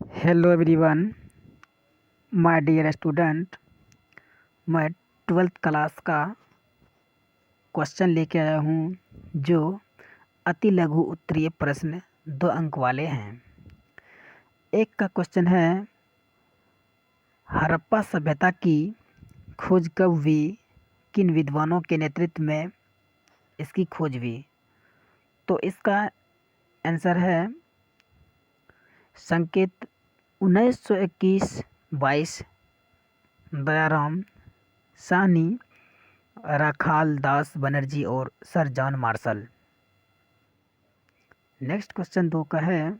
Hello everyone, my dear student. मैं 12th class का question लेके आया हूँ जो अति लघु उत्तरीय प्रश्न 2 अंक वाले हैं। एक का क्वेश्चन है, हड़प्पा सभ्यता की खोज कब हुई, किन विद्वानों के नेतृत्व में इसकी खोज हुई। तो इसका आंसर है संकेत 1921-22 दयाराम साहनी, राखाल दास बनर्जी और sir John Marshall. Next question 2 का है,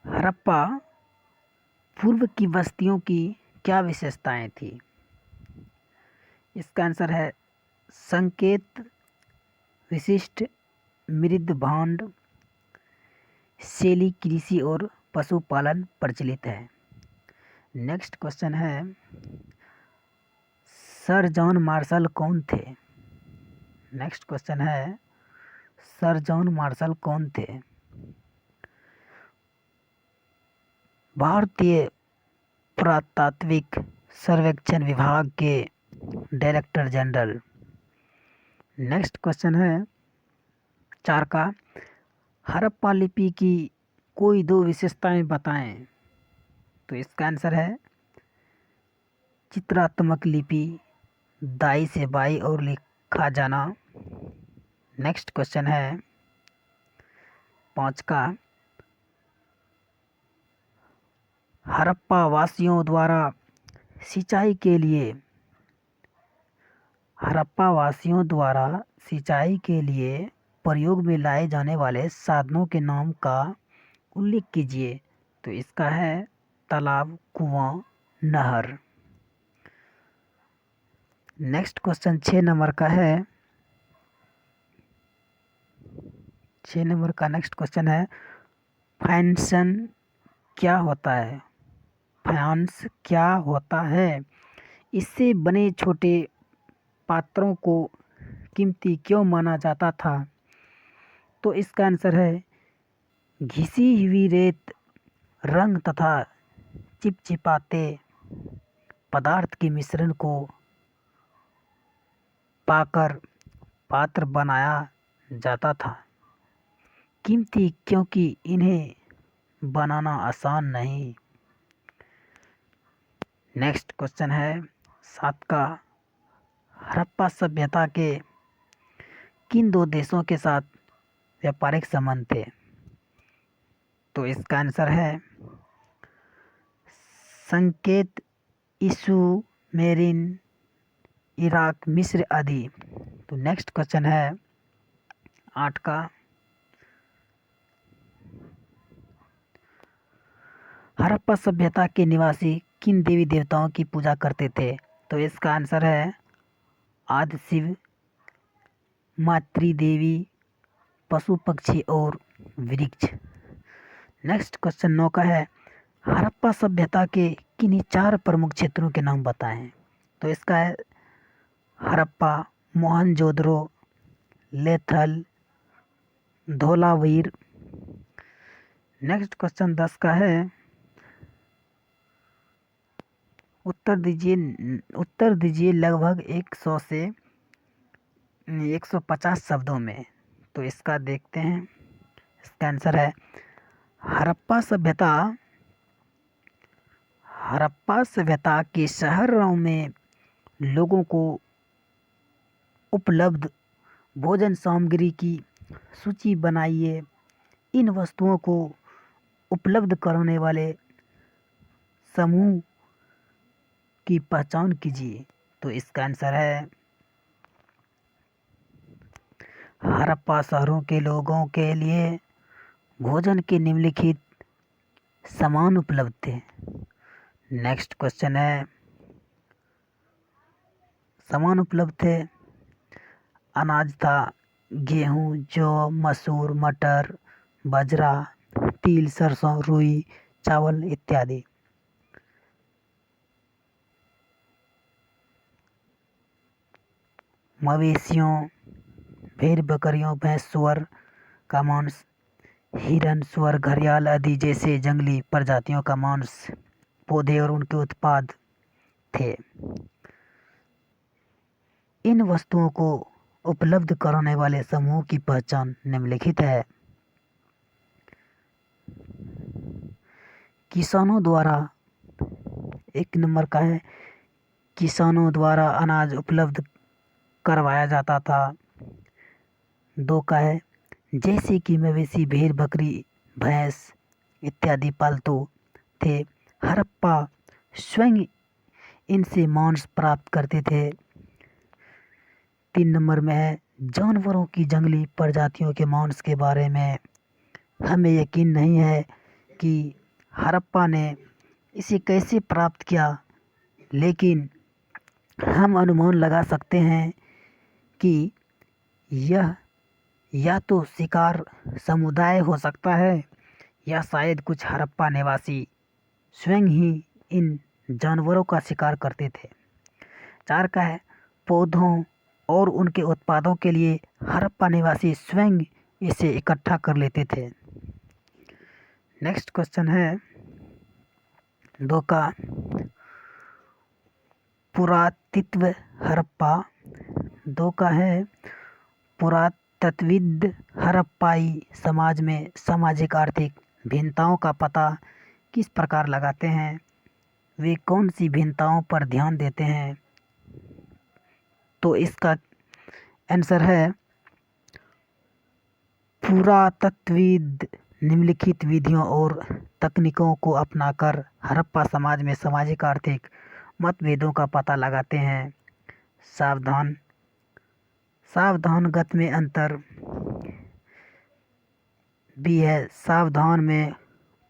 हड़प्पा पूर्व की बस्तियों की क्या विशेषताएं थी। इसका आंसर है संकेत विशिष्ट, मृद भांड, शैली कृषि और पशुपालन प्रचलित है। नेक्स्ट क्वेश्चन है, सर जॉन मार्शल कौन थे। नेक्स्ट क्वेश्चन है, सर जॉन मार्शल कौन थे। भारतीय पुरातात्विक सर्वेक्षण विभाग के डायरेक्टर जनरल। नेक्स्ट क्वेश्चन है 4 का, हड़प्पा लिपि की कोई 2 विशेषताएं बताएं। तो इसका आंसर है चित्रात्मक लिपि, दाई से बाई और लिखा जाना। नेक्स्ट क्वेश्चन है 5 का, हड़प्पा वासियों द्वारा सिंचाई के लिए प्रयोग में लाए जाने वाले साधनों के नाम का उल्लेख कीजिए। तो इसका है तालाब, कुआं, नहर। नेक्स्ट क्वेश्चन 6 नंबर का है। 6 नंबर का नेक्स्ट क्वेश्चन है, फाइनेंसन क्या होता है। फाइनेंस क्या होता है, इससे बने छोटे पात्रों को कीमती क्यों माना जाता था। तो इसका आंसर है घिसी हुई रेत, रंग तथा चिपचिपाते पदार्थ के मिश्रण को पाकर पात्र बनाया जाता था। कीमती क्योंकि इन्हें बनाना आसान नहीं। नेक्स्ट क्वेश्चन है 7 का, हड़प्पा सभ्यता के किन 2 देशों के साथ व्यापारिक संबंध थे। तो इसका आंसर है संकेत, इशुमेरिन, इराक, मिस्र आदि। तो नेक्स्ट क्वेश्चन है 8 का, हड़प्पा सभ्यता के निवासी किन देवी देवताओं की पूजा करते थे। तो इसका आंसर है आदि शिव, मातृ देवी, पशु पक्षी और वृक्ष। नेक्स्ट क्वेश्चन 9 का है, हड़प्पा सभ्यता के किन्हीं 4 प्रमुख क्षेत्रों के नाम बताएं। तो इसका है हड़प्पा, मोहनजोदड़ो, लोथल, धोलावीर। नेक्स्ट क्वेश्चन 10 का है, उत्तर दीजिए लगभग 100 से 150 शब्दों में। तो इसका देखते हैं। इसका आंसर है हड़प्पा सभ्यता के शहरों में लोगों को उपलब्ध भोजन सामग्री की सूची बनाइए। इन वस्तुओं को उपलब्ध कराने वाले समूह की पहचान कीजिए। तो इसका आंसर है हड़प्पा शहरों के लोगों के लिए भोजन के निम्नलिखित सामान उपलब्ध थे। नेक्स्ट क्वेश्चन है, सामान उपलब्ध थे, अनाज था गेहूं, जौ, मसूर, मटर, बाजरा, तिल, सरसों, रुई, चावल इत्यादि। मवेशियों, भेड़ बकरियों, भैंस, सूअर का मांस हिरन, सुअर, घड़ियाल आदि जैसे जंगली प्रजातियों का मांस, पौधे और उनके उत्पाद थे। इन वस्तुओं को उपलब्ध कराने वाले समूह की पहचान निम्नलिखित है। किसानों द्वारा, एक नंबर का है, किसानों द्वारा अनाज उपलब्ध करवाया जाता था। 2 का है, जैसे कि मवेशी, भेड़, बकरी, भैंस इत्यादि पालतू थे। हड़प्पा स्वयं इनसे मांस प्राप्त करते थे। 3 नंबर में है, जानवरों की जंगली प्रजातियों के मांस के बारे में हमें यकीन नहीं है कि हड़प्पा ने इसे कैसे प्राप्त किया, लेकिन हम अनुमान लगा सकते हैं कि यह या तो शिकार समुदाय हो सकता है या शायद कुछ हड़प्पा निवासी स्वयं ही इन जानवरों का शिकार करते थे। 4 का है, पौधों और उनके उत्पादों के लिए हड़प्पा निवासी स्वयं इसे इकट्ठा कर लेते थे। नेक्स्ट क्वेश्चन है 2 का, पुरातत्व हड़प्पा। 2 का है, पुरातत्वविद हड़प्पाई समाज में सामाजिक आर्थिक भिन्नताओं का पता किस प्रकार लगाते हैं, वे कौन सी भिन्नताओं पर ध्यान देते हैं। तो इसका आंसर है, पुरातत्वविद निम्नलिखित विधियों और तकनीकों को अपनाकर हड़प्पा समाज में सामाजिक आर्थिक मतभेदों का पता लगाते हैं। सावधानगत में अंतर भी है। सावधान में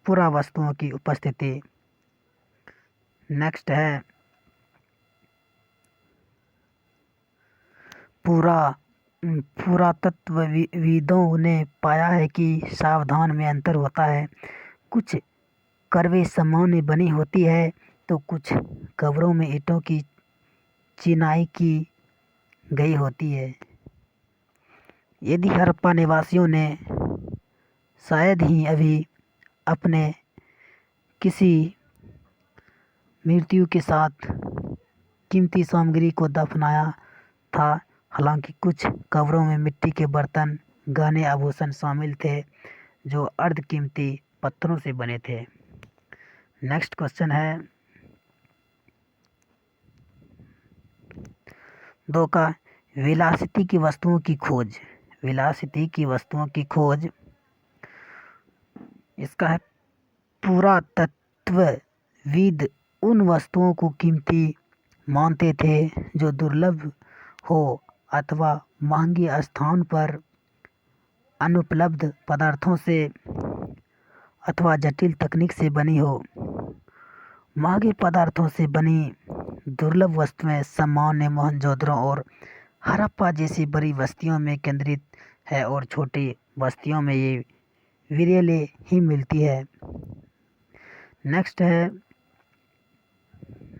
पूरा वस्तुओं की उपस्थिति। नेक्स्ट है, पुरातत्वविदों ने पाया है कि सावधान में अंतर होता है। कुछ करवे सामान्य बनी होती है तो कुछ कब्रों में ईंटों की चिनाई की गई होती है। यदि हड़प्पा निवासियों ने शायद ही अभी अपने किसी मृत्यु के साथ कीमती सामग्री को दफनाया था। हालांकि कुछ कब्रों में मिट्टी के बर्तन, गहने, आभूषण शामिल थे जो अर्ध कीमती पत्थरों से बने थे। नेक्स्ट क्वेश्चन है 2 का, विलासिता की वस्तुओं की खोज। विलासिता की वस्तुओं की खोज, इसका है, पुरातत्वविद उन वस्तुओं को कीमती मानते थे जो दुर्लभ हो अथवा महंगे स्थान पर अनुपलब्ध पदार्थों से अथवा जटिल तकनीक से बनी हो। महंगे पदार्थों से बनी दुर्लभ वस्तुएं सामान्य मोहनजोदड़ो और हड़प्पा जैसी बड़ी बस्तियों में केंद्रित है और छोटी बस्तियों में ये विरले ही मिलती है।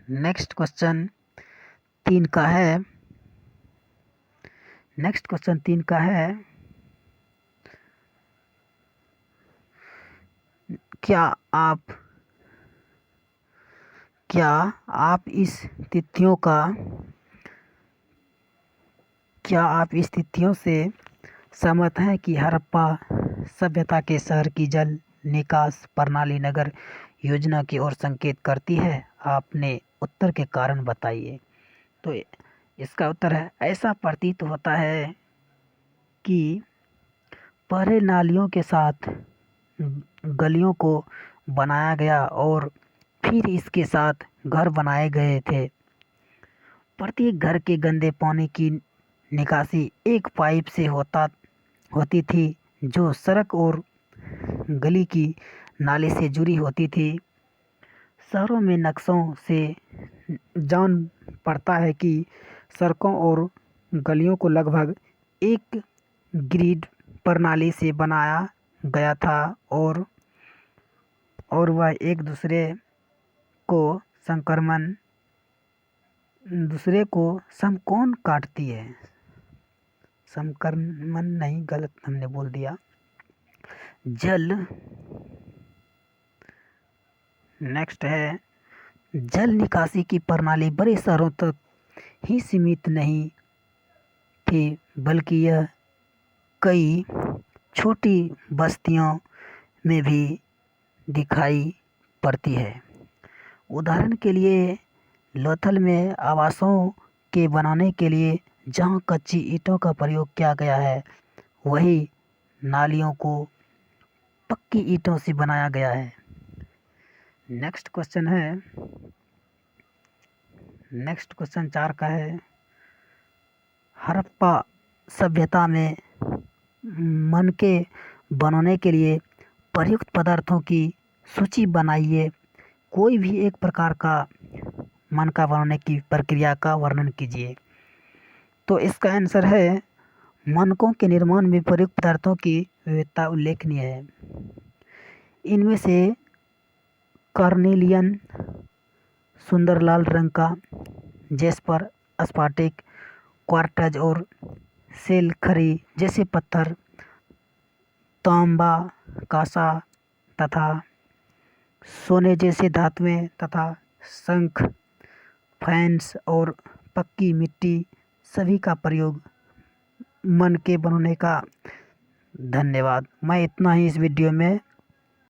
नेक्स्ट क्वेश्चन 3 का है। नेक्स्ट क्वेश्चन 3 का है, क्या आप इस तिथियों से सहमत हैं कि हड़प्पा सभ्यता के शहर की जल निकास प्रणाली नगर योजना की ओर संकेत करती है? आपने उत्तर के कारण बताइए। तो इसका उत्तर है, ऐसा प्रतीत होता है कि पहले नालियों के साथ गलियों को बनाया गया और फिर इसके साथ घर बनाए गए थे। प्रत्येक घर के गंदे पानी की निकासी एक पाइप से होती थी जो सड़क और गली की नाली से जुड़ी होती थी। शहरों में नक्शों से जान पड़ता है कि सड़कों और गलियों को लगभग एक ग्रिड प्रणाली से बनाया गया था और वह एक दूसरे को समकोण काटती है। समक्रमण नहीं, गलत हमने बोल दिया। जल। नेक्स्ट है जल निकासी की प्रणाली बड़े शहरों तक ही सीमित नहीं थी, बल्कि यह कई छोटी बस्तियों में भी दिखाई पड़ती है। उदाहरण के लिए लोथल में आवासों के बनाने के लिए जहां कच्ची ईंटों का प्रयोग किया गया है, वही नालियों को पक्की ईंटों से बनाया गया है। नेक्स्ट क्वेश्चन 4 का है, हड़प्पा सभ्यता में मनके बनाने के लिए प्रयुक्त पदार्थों की सूची बनाइए। कोई भी एक प्रकार का मनका बनाने की प्रक्रिया का वर्णन कीजिए। तो इसका आंसर है मनकों के निर्माण में प्रयुक्त पदार्थों की विविधता उल्लेखनीय है। इनमें से कार्नेलियन सुंदर लाल रंग का, जेस्पर, स्फटिक, क्वार्ट्ज और सेल खरी जैसे पत्थर, तांबा, कांसा तथा सोने जैसे धातुएं तथा शंख, फैंस और पक्की मिट्टी सभी का प्रयोग मन के बनाने का। धन्यवाद। मैं इतना ही इस वीडियो में